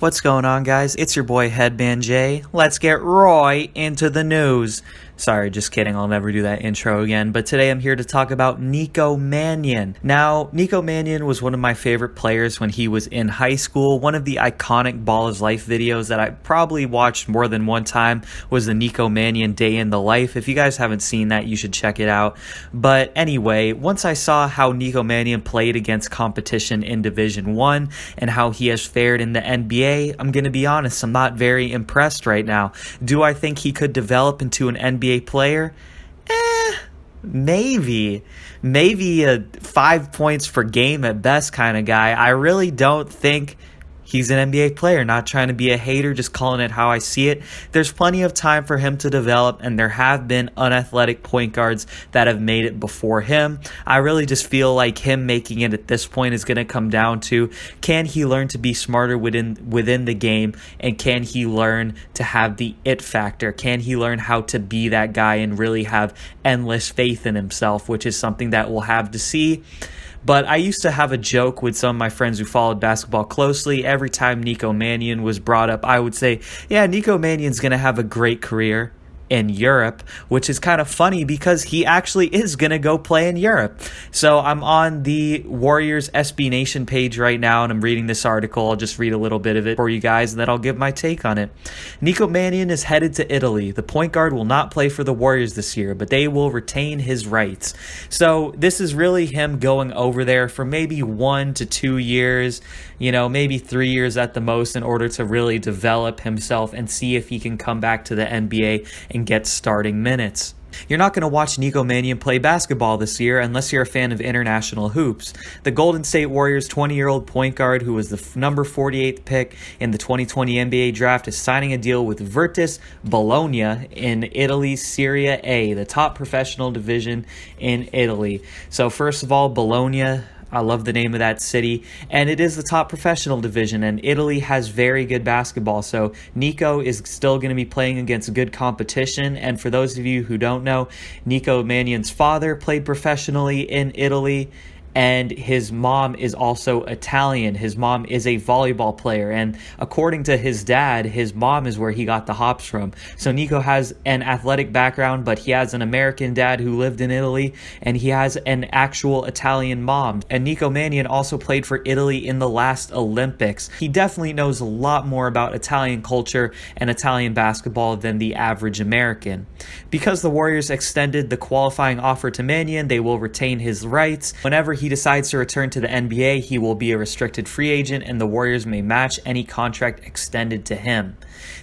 What's going on, guys? It's your boy Headband J. Let's get right into the news. Sorry, just kidding. I'll never do that intro again. But today I'm here to talk about Nico Mannion. Now, Nico Mannion was one of my favorite players when he was in high school. One of the iconic Ball is Life videos that I probably watched more than one time was the Nico Mannion Day in the Life. If you guys haven't seen that, you should check it out. But anyway, once I saw how Nico Mannion played against competition in Division 1 and how he has fared in the NBA, I'm going to be honest, I'm not very impressed right now. Do I think he could develop into an NBA player? Maybe a 5 points per game at best kind of guy. I really don't think he's an NBA player. Not trying to be a hater, just calling it how I see it. There's plenty of time for him to develop, and there have been unathletic point guards that have made it before him. I really just feel like him making it at this point is going to come down to, can he learn to be smarter within the game, and can he learn to have the it factor? Can he learn how to be that guy and really have endless faith in himself, which is something that we'll have to see. But I used to have a joke with some of my friends who followed basketball closely. Every time Nico Mannion was brought up, I would say, yeah, Nico Mannion's going to have a great career in Europe, which is kind of funny because he actually is going to go play in Europe. So I'm on the Warriors SB Nation page right now, and I'm reading this article. I'll just read a little bit of it for you guys, and then I'll give my take on it. Nico Mannion is headed to Italy. The point guard will not play for the Warriors this year, but they will retain his rights. So this is really him going over there for maybe 1 to 2 years, maybe 3 years at the most, in order to really develop himself and see if he can come back to the NBA and get starting minutes. You're not going to watch Nico Mannion play basketball this year unless you're a fan of international hoops. The Golden State Warriors 20-year-old point guard, who was the number 48th pick in the 2020 NBA draft, is signing a deal with Virtus Bologna in Italy's Serie A, the top professional division in Italy. So first of all, Bologna, I love the name of that city, and it is the top professional division, and Italy has very good basketball, so Nico is still going to be playing against good competition. And for those of you who don't know, Nico Mannion's father played professionally in Italy, and his mom is also Italian. His mom is a volleyball player, and according to his dad, his mom is where he got the hops from. So Nico has an athletic background, but he has an American dad who lived in Italy, and he has an actual Italian mom. And Nico Mannion also played for Italy in the last Olympics. He definitely knows a lot more about Italian culture and Italian basketball than the average American. Because the Warriors extended the qualifying offer to Mannion, they will retain his rights. Whenever he decides to return to the NBA, he will be a restricted free agent, and the Warriors may match any contract extended to him.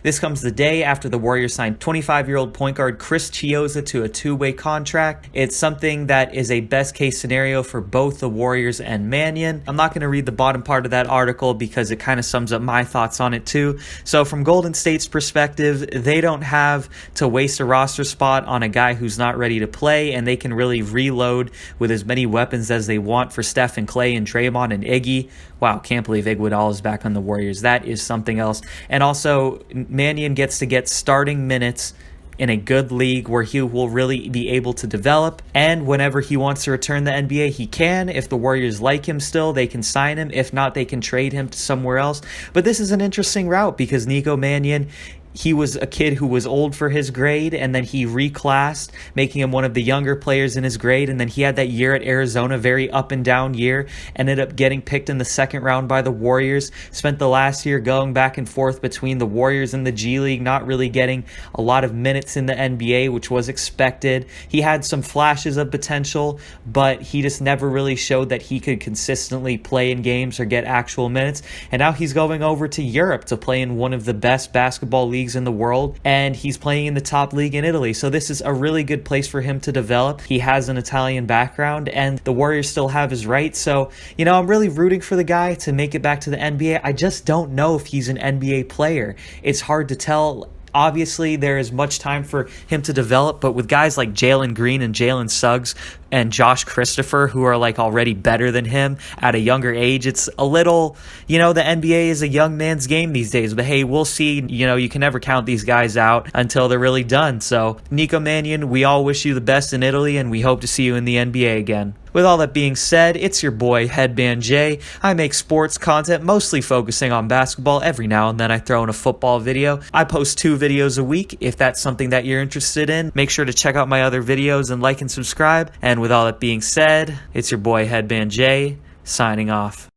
This comes the day after the Warriors signed 25-year-old point guard Chris Chiozza to a two-way contract. It's something that is a best-case scenario for both the Warriors and Mannion. I'm not going to read the bottom part of that article because it kind of sums up my thoughts on it too. So from Golden State's perspective, they don't have to waste a roster spot on a guy who's not ready to play, and they can really reload with as many weapons as they want for Steph and Clay and Draymond and Iggy. Wow, can't believe Iguodala is back on the Warriors. That is something else. And also, Mannion gets to get starting minutes in a good league where he will really be able to develop. And whenever he wants to return to the NBA, he can. If the Warriors like him still, they can sign him. If not, they can trade him to somewhere else. But this is an interesting route because Nico Mannion, he was a kid who was old for his grade, and then he reclassed, making him one of the younger players in his grade. And then he had that year at Arizona, very up and down year, ended up getting picked in the second round by the Warriors, spent the last year going back and forth between the Warriors and the G League, not really getting a lot of minutes in the NBA, which was expected. He had some flashes of potential, but he just never really showed that he could consistently play in games or get actual minutes. And now he's going over to Europe to play in one of the best basketball leagues in the world, and he's playing in the top league in Italy. So this is a really good place for him to develop. He has an Italian background, and the Warriors still have his rights. So, I'm really rooting for the guy to make it back to the NBA. I just don't know if he's an NBA player. It's hard to tell. Obviously, there is much time for him to develop, but with guys like Jalen Green and Jalen Suggs and Josh Christopher, who are like already better than him at a younger age. It's a little, the NBA is a young man's game these days, but hey, we'll see. You can never count these guys out until they're really done. So Nico Mannion, we all wish you the best in Italy, and we hope to see you in the NBA again. With all that being said, it's your boy Headband J. I make sports content mostly focusing on basketball. Every now and then I throw in a football video. I post 2 videos a week. If that's something that you're interested in, make sure to check out my other videos and like and subscribe. And with all that being said, it's your boy Headband J, signing off.